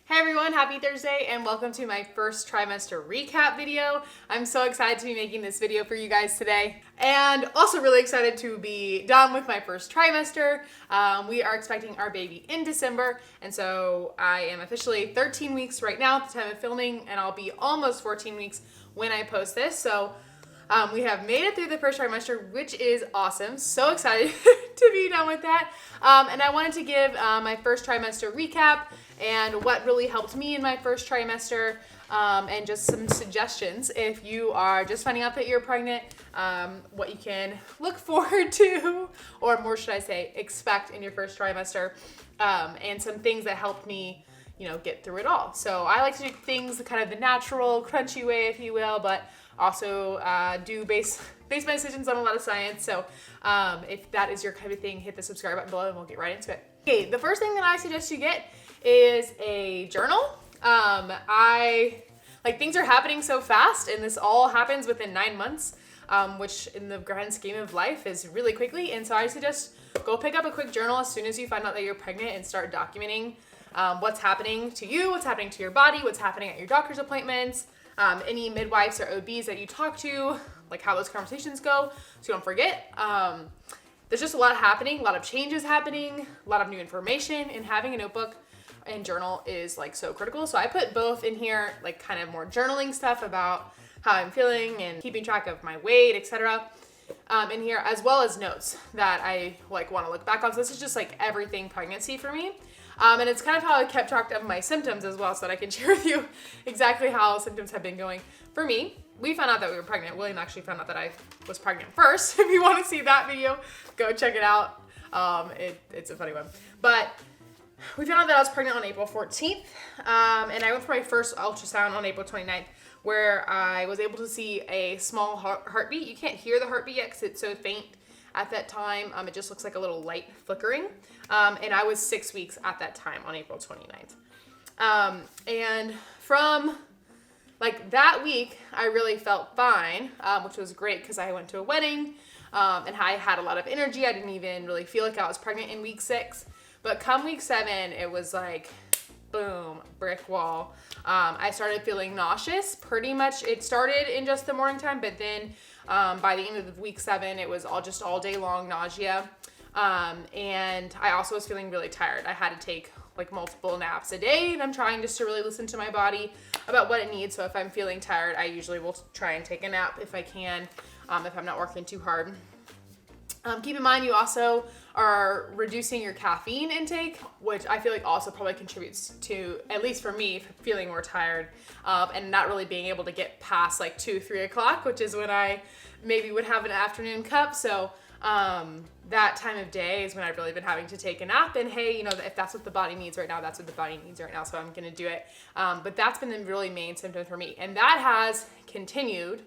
Hey everyone, happy Thursday and welcome to my first trimester recap video. I'm so excited to be making this video for you guys today and also really excited to be done with my first trimester. We are expecting our baby in December, and so I am officially 13 weeks right now at the time of filming, and I'll be almost 14 weeks when I post this. So we have made it through the first trimester, which is awesome. So excited to be done with that. And I wanted to give my first trimester recap and what really helped me in my first trimester, and just some suggestions if you are just finding out that you're pregnant, what you can look forward to, or more should I say, expect in your first trimester, and some things that helped me get through it all. So I like to do things kind of the natural, crunchy way, if you will, but also do base my decisions on a lot of science. So if that is your kind of thing, hit the subscribe button below and we'll get right into it. Okay, the first thing that I suggest you get is a journal. Things are happening so fast, and this all happens within 9 months, which in the grand scheme of life is really quickly. And so I suggest go pick up a quick journal as soon as you find out that you're pregnant and start documenting what's happening to you, what's happening to your body, what's happening at your doctor's appointments, any midwives or OBs that you talk to, like how those conversations go, so you don't forget. There's just a lot happening, a lot of changes happening, a lot of new information, and having a notebook and journal is like so critical. So I put both in here, like kind of more journaling stuff about how I'm feeling and keeping track of my weight, etc. In here, as well as notes that I want to look back on. So this is just like everything pregnancy for me. And it's kind of how I kept track of my symptoms as well, so that I can share with you exactly how symptoms have been going for me. We found out that we were pregnant. William actually found out that I was pregnant first. If you want to see that video, go check it out. It's a funny one. But we found out that I was pregnant on April 14th. And I went for my first ultrasound on April 29th, where I was able to see a small heartbeat. You can't hear the heartbeat yet because it's so faint at that time. It just looks like a little light flickering. And I was 6 weeks at that time on April 29th. And from that week, I really felt fine, which was great because I went to a wedding, and I had a lot of energy. I didn't even really feel like I was pregnant in week 6. But come week 7, it was like, boom, brick wall. I started feeling nauseous. Pretty much it started in just the morning time, but then by the end of week 7, it was all day long nausea. And I also was feeling really tired. I had to take multiple naps a day, and I'm trying just to really listen to my body about what it needs. So if I'm feeling tired, I usually will try and take a nap if I can, if I'm not working too hard. Keep in mind, you also are reducing your caffeine intake, which I feel like also probably contributes to, at least for me, feeling more tired, and not really being able to get past 2, 3 o'clock, which is when I maybe would have an afternoon cup. So that time of day is when I've really been having to take a nap, and hey, if that's what the body needs right now, that's what the body needs right now, so I'm gonna do it. But that's been the really main symptom for me, and that has continued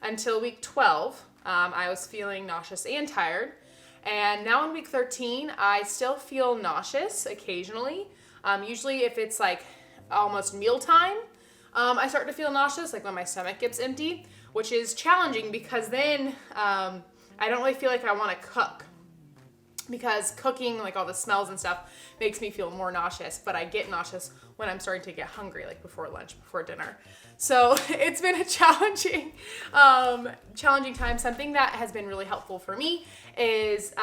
until week 12. I was feeling nauseous and tired, and now in week 13, I still feel nauseous occasionally. Usually if it's almost mealtime, I start to feel nauseous, when my stomach gets empty, which is challenging because then I don't really feel like I want to cook, because cooking, all the smells and stuff, makes me feel more nauseous, but I get nauseous when I'm starting to get hungry, before lunch, before dinner. So it's been a challenging time. Something that has been really helpful for me is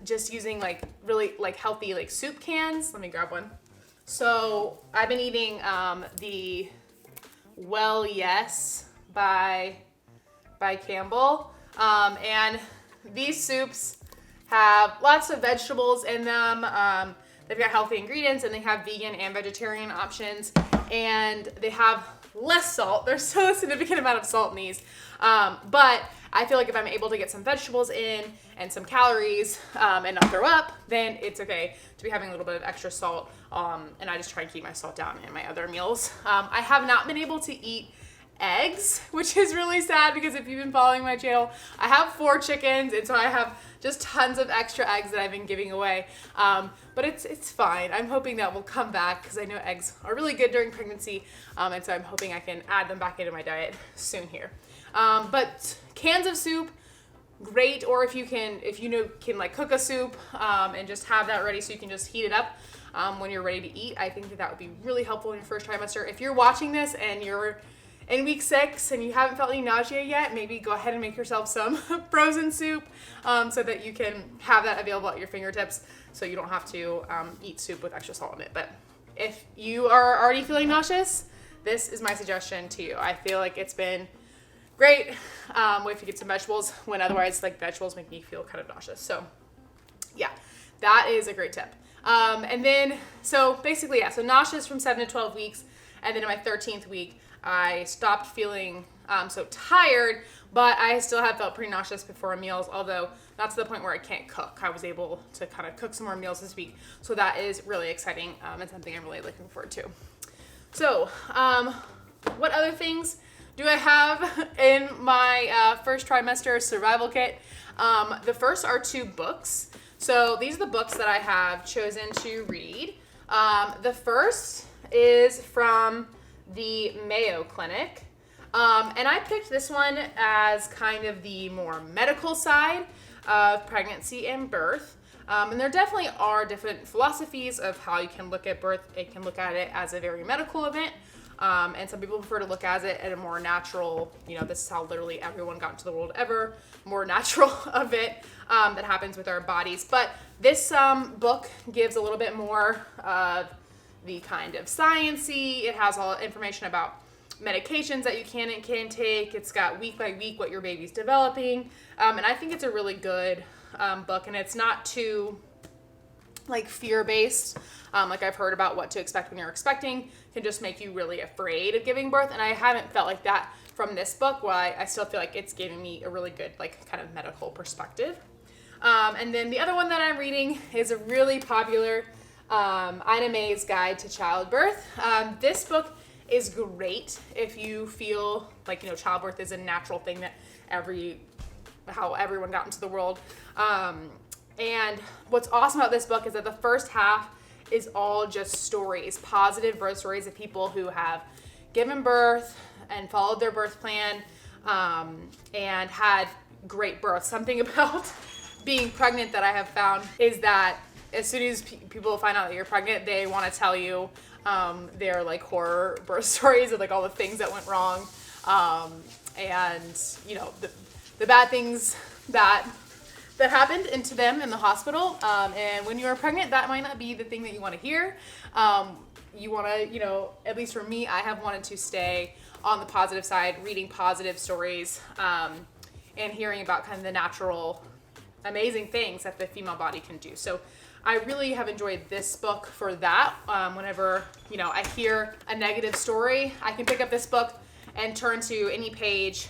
just using really healthy soup cans. Let me grab one. So I've been eating the Well Yes by Campbell. And these soups have lots of vegetables in them. They've got healthy ingredients, and they have vegan and vegetarian options, and they have less salt. There's still a significant amount of salt in these, but I feel like if I'm able to get some vegetables in and some calories, and not throw up, then it's okay to be having a little bit of extra salt, and I just try and keep my salt down in my other meals. I have not been able to eat eggs, which is really sad, because if you've been following my channel, I have 4 chickens, and so I have just tons of extra eggs that I've been giving away, but it's fine. I'm hoping that will come back, because I know eggs are really good during pregnancy, and so I'm hoping I can add them back into my diet soon here. But cans of soup, great, or if you can cook a soup and just have that ready so you can just heat it up. when you're ready to eat. I think that would be really helpful in your first trimester. If you're watching this and you're in week 6 and you haven't felt any nausea yet, maybe go ahead and make yourself some frozen soup so that you can have that available at your fingertips so you don't have to eat soup with extra salt in it. But if you are already feeling nauseous, this is my suggestion to you. I feel like it's been great if you get some vegetables when otherwise like vegetables make me feel kind of nauseous. So yeah, that is a great tip. And then, so basically, yeah, so nauseous from 7 to 12 weeks. And then in my 13th week, I stopped feeling so tired, but I still have felt pretty nauseous before meals, although not to the point where I can't cook. I was able to kind of cook some more meals this week. So that is really exciting and something I'm really looking forward to. So what other things do I have in my first trimester survival kit? The first are 2 books. So these are the books that I have chosen to read. The first is from the Mayo Clinic. And I picked this one as kind of the more medical side of pregnancy and birth. And there definitely are different philosophies of how you can look at birth. It can look at it as a very medical event. And some people prefer to look at it at a more natural, this is how literally everyone got into the world ever, more natural event that happens with our bodies. But this book gives a little bit more of the kind of science-y. It has all information about medications that you can and can't take. It's got week by week what your baby's developing. And I think it's a really good book, and it's not too like fear-based. Like I've heard about what to expect when you're expecting can just make you really afraid of giving birth. And I haven't felt like that from this book. Well, I still feel like it's giving me a really good like kind of medical perspective. And then the other one that I'm reading is a really popular Ina May's Guide to Childbirth. This book is great if you feel like, childbirth is a natural thing that how everyone got into the world. And what's awesome about this book is that the first half is all just stories, positive birth stories of people who have given birth and followed their birth plan and had great birth. Something about being pregnant that I have found is that as soon as people find out that you're pregnant, they want to tell you their like horror birth stories of like all the things that went wrong and the bad things that happened into them in the hospital. And when you are pregnant, that might not be the thing that you want to hear. You want to, at least for me, I have wanted to stay on the positive side, reading positive stories and hearing about kind of the natural, amazing things that the female body can do. So I really have enjoyed this book for that. Whenever, I hear a negative story, I can pick up this book and turn to any page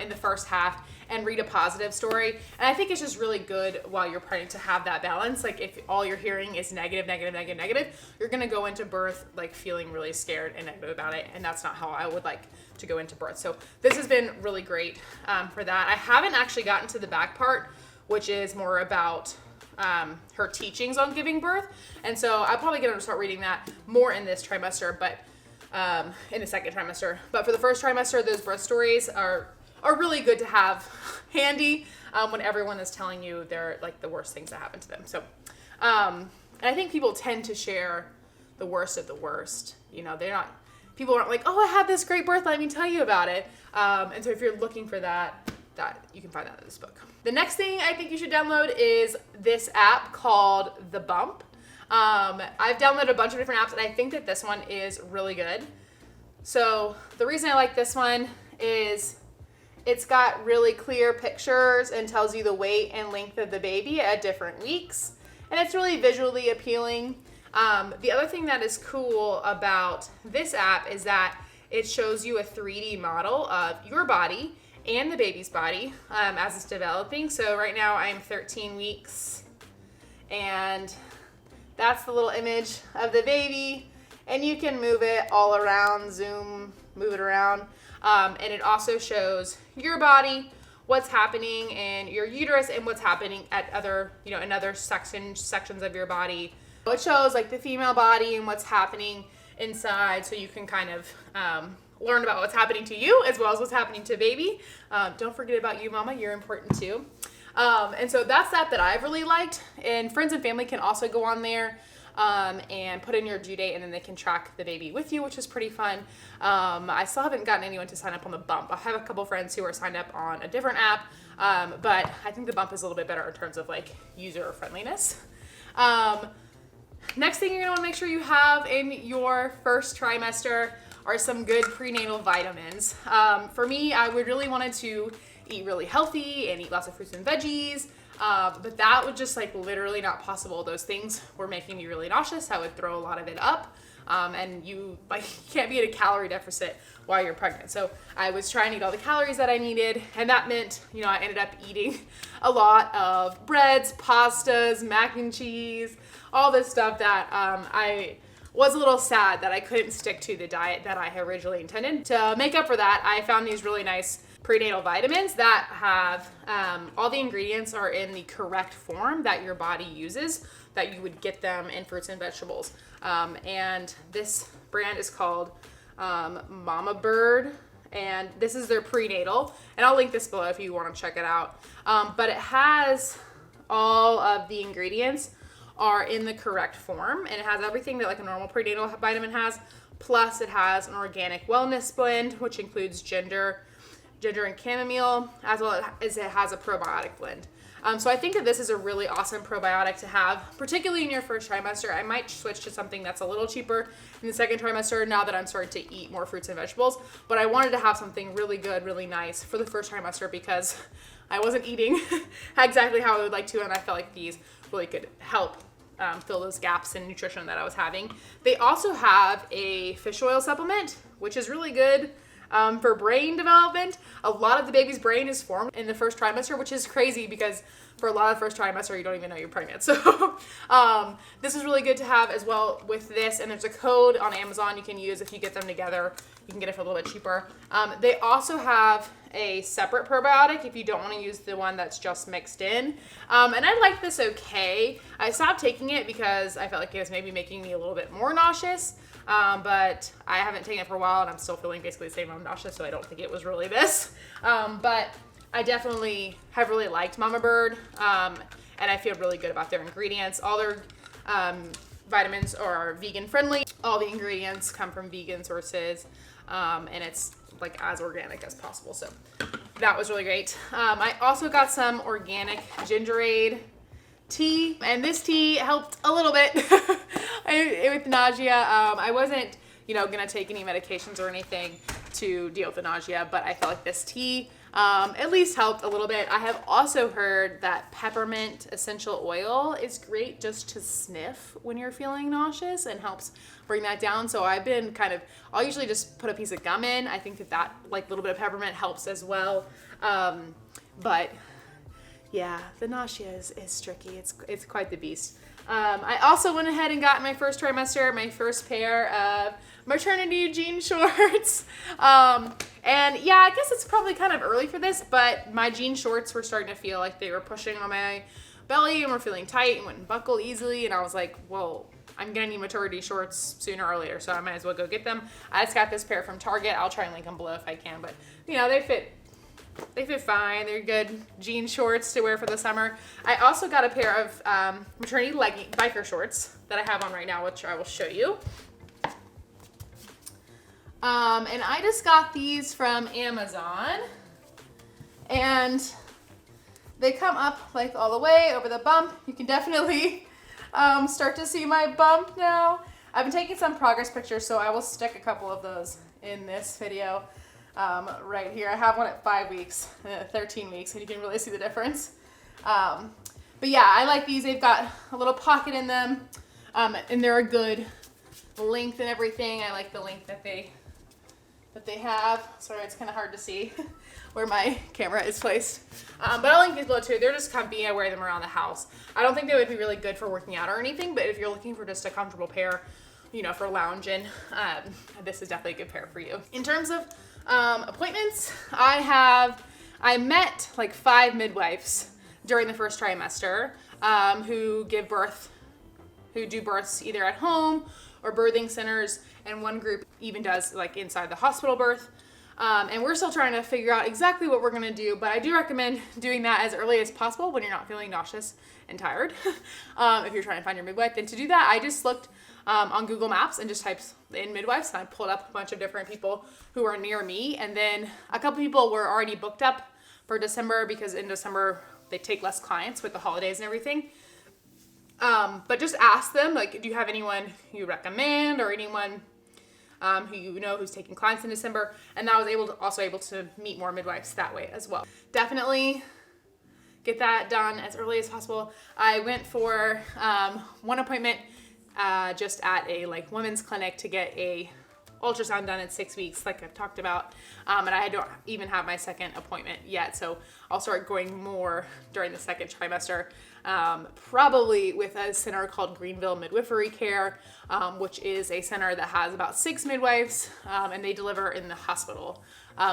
in the first half and read a positive story. And I think it's just really good while you're pregnant to have that balance. Like if all you're hearing is negative, you're gonna go into birth like feeling really scared and negative about it. And that's not how I would like to go into birth. So this has been really great for that. I haven't actually gotten to the back part, which is more about her teachings on giving birth. And so I'm probably gonna start reading that more in this trimester, but in the second trimester. But for the first trimester, those birth stories are really good to have handy when everyone is telling you they're like the worst things that happen to them. So, and I think people tend to share the worst of the worst. People aren't like, oh, I had this great birth, let me tell you about it. And so if you're looking for that you can find that in this book. The next thing I think you should download is this app called The Bump. I've downloaded a bunch of different apps, and I think that this one is really good. So the reason I like this one is it's got really clear pictures and tells you the weight and length of the baby at different weeks. And it's really visually appealing. The other thing that is cool about this app is that it shows you a 3D model of your body and the baby's body as it's developing. So right now I'm 13 weeks and that's the little image of the baby, and you can move it all around, move it around. And it also shows your body, what's happening in your uterus and what's happening at other, in other sections of your body. So it shows like the female body and what's happening inside, so you can kind of learn about what's happening to you as well as what's happening to baby. Don't forget about you, mama, you're important too. And so that's that I've really liked, and friends and family can also go on there and put in your due date, and then they can track the baby with you, which is pretty fun. I still haven't gotten anyone to sign up on the Bump. I have a couple friends who are signed up on a different app, but I think the Bump is a little bit better in terms of like user friendliness. Next thing you're gonna wanna make sure you have in your first trimester are some good prenatal vitamins. For me, I would really wanted to eat really healthy and eat lots of fruits and veggies, but that was just like literally not possible. Those things were making me really nauseous. I would throw a lot of it up, and you can't be at a calorie deficit while you're pregnant. So I was trying to eat all the calories that I needed, and that meant, I ended up eating a lot of breads, pastas, mac and cheese, all this stuff that I was a little sad that I couldn't stick to the diet that I had originally intended. To make up for that, I found these really nice prenatal vitamins that have all the ingredients are in the correct form that your body uses, that you would get them in fruits and vegetables. And this brand is called Mama Bird, and this is their prenatal, and I'll link this below if you want to check it out. But it has all of the ingredients are in the correct form, and it has everything that like a normal prenatal vitamin has, plus it has an organic wellness blend, which includes ginger and chamomile, as well as it has a probiotic blend. So I think that this is a really awesome probiotic to have, particularly in your first trimester. I might switch to something that's a little cheaper in the second trimester now that I'm starting to eat more fruits and vegetables, but I wanted to have something really good, really nice for the first trimester because I wasn't eating exactly how I would like to, and I felt like these really could help fill those gaps in nutrition that I was having. They also have a fish oil supplement, which is really good for brain development. A lot of the baby's brain is formed in the first trimester, which is crazy because for a lot of the first trimester, you don't even know you're pregnant. So this is really good to have as well with this. And there's a code on Amazon you can use if you get them together. You can get it for a little bit cheaper. They also have a separate probiotic if you don't want to use the one that's just mixed in. And I like this okay. I stopped taking it because I felt like it was maybe making me a little bit more nauseous. But I haven't taken it for a while and I'm still feeling basically the same amount of nausea, so I don't think it was really this. But I definitely have really liked Mama Bird, and I feel really good about their ingredients. All their vitamins are vegan friendly. All the ingredients come from vegan sources, and it's like as organic as possible. So that was really great. I also got some organic gingerade tea, and this tea helped a little bit with nausea. I wasn't, gonna take any medications or anything to deal with the nausea, but I felt like this tea at least helped a little bit. I have also heard that peppermint essential oil is great just to sniff when you're feeling nauseous and helps bring that down. So I've been I'll usually just put a piece of gum in. I think that like little bit of peppermint helps as well. But yeah, the nausea is tricky. It's quite the beast. I also went ahead and got my first trimester, my first pair of maternity jean shorts. And yeah, I guess it's probably kind of early for this, but my jean shorts were starting to feel like they were pushing on my belly and were feeling tight and wouldn't buckle easily. And I was like, well, I'm gonna need maternity shorts sooner or later, so I might as well go get them. I just got this pair from Target. I'll try and link them below if I can, but they fit fine. They're good jean shorts to wear for the summer. I also got a pair of maternity biker shorts that I have on right now, which I will show you. And I just got these from Amazon, and they come up like all the way over the bump. You can definitely start to see my bump now. I've been taking some progress pictures, so I will stick a couple of those in this video. Right here. I have one at 5 weeks, 13 weeks, and you can really see the difference. But yeah, I like these. They've got a little pocket in them, and they're a good length and everything. I like the length that they have. Sorry, it's kind of hard to see where my camera is placed. But I'll link these below too. They're just comfy. I wear them around the house. I don't think they would be really good for working out or anything, but if you're looking for just a comfortable pair, for lounging, this is definitely a good pair for you. In terms of appointments, I met like 5 midwives during the first trimester who do births either at home or birthing centers, and one group even does like inside the hospital birth. And we're still trying to figure out exactly what we're gonna do, but I do recommend doing that as early as possible when you're not feeling nauseous and tired. If you're trying to find your midwife. And to do that, I just looked on Google Maps and just typed in midwives, and I pulled up a bunch of different people who are near me. And then a couple people were already booked up for December because in December they take less clients with the holidays and everything. But just ask them, like, do you have anyone you recommend or anyone who you know who's taking clients in December? And I was also able to meet more midwives that way as well. Definitely get that done as early as possible. I went for one appointment just at a women's clinic to get a ultrasound done in 6 weeks, like I've talked about, and I don't even have my second appointment yet, so I'll start going more during the second trimester, probably with a center called Greenville Midwifery Care, which is a center that has about 6 midwives, and they deliver in the hospital.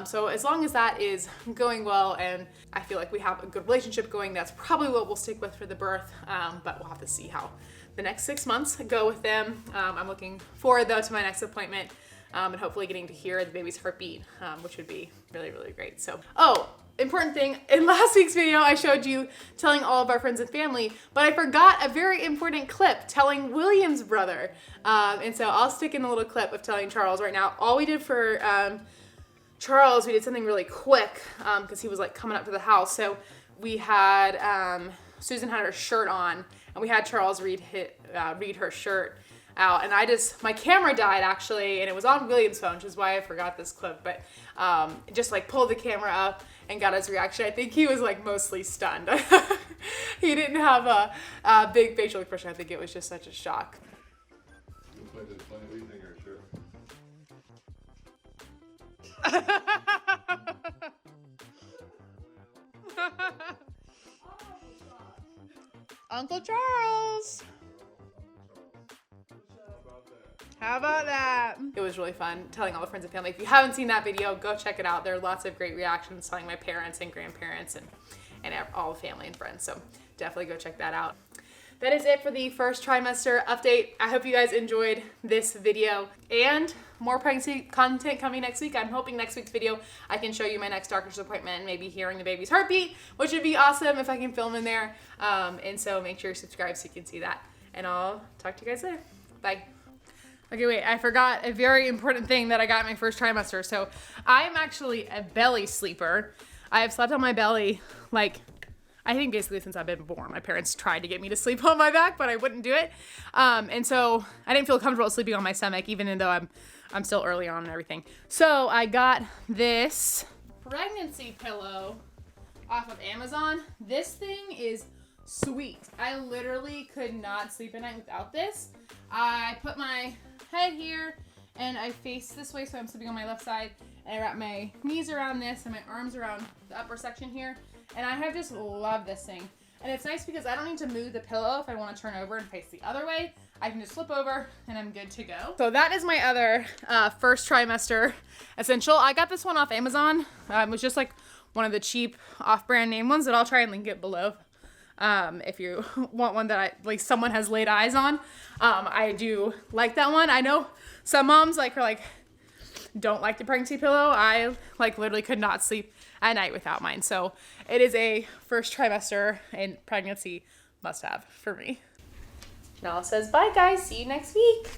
So as long as that is going well and I feel like we have a good relationship going, that's probably what we'll stick with for the birth, but we'll have to see how the next 6 months go with them. I'm looking forward though to my next appointment, and hopefully getting to hear the baby's heartbeat, which would be really, really great. So, important thing, in last week's video, I showed you telling all of our friends and family, but I forgot a very important clip telling William's brother. And so I'll stick in a little clip of telling Charles right now. All we did for Charles, we did something really quick because he was coming up to the house. So we had, Susan had her shirt on and we had Charles read her shirt out, and my camera died actually, and it was on William's phone, which is why I forgot this clip, but just pulled the camera up and got his reaction. I think he was mostly stunned. He didn't have a big facial expression. I think it was just such a shock. What do you think her shirt? Uncle Charles. How about that? It was really fun telling all the friends and family. If you haven't seen that video, go check it out. There are lots of great reactions telling my parents and grandparents and all the family and friends. So definitely go check that out. That is it for the first trimester update. I hope you guys enjoyed this video, and more pregnancy content coming next week. I'm hoping next week's video I can show you my next doctor's appointment and maybe hearing the baby's heartbeat, which would be awesome if I can film in there. And so make sure you subscribe so you can see that. And I'll talk to you guys later. Bye. Okay, wait, I forgot a very important thing that I got in my first trimester. So I'm actually a belly sleeper. I have slept on my belly I think basically since I've been born. My parents tried to get me to sleep on my back, but I wouldn't do it. And so I didn't feel comfortable sleeping on my stomach, even though I'm still early on and everything. So I got this pregnancy pillow off of Amazon. This thing is sweet. I literally could not sleep at night without this. I put my head here and I face this way, so I'm sleeping on my left side, and I wrap my knees around this and my arms around the upper section here. And I have just loved this thing. And it's nice because I don't need to move the pillow if I want to turn over and face the other way. I can just flip over and I'm good to go. So that is my other first trimester essential. I got this one off Amazon. It was just one of the cheap off-brand name ones that I'll try and link it below. If you want one that someone has laid eyes on. I do like that one. I know some moms don't like the pregnancy pillow. I literally could not sleep at night without mine. So it is a first trimester and pregnancy must have for me. Nala says bye guys, see you next week.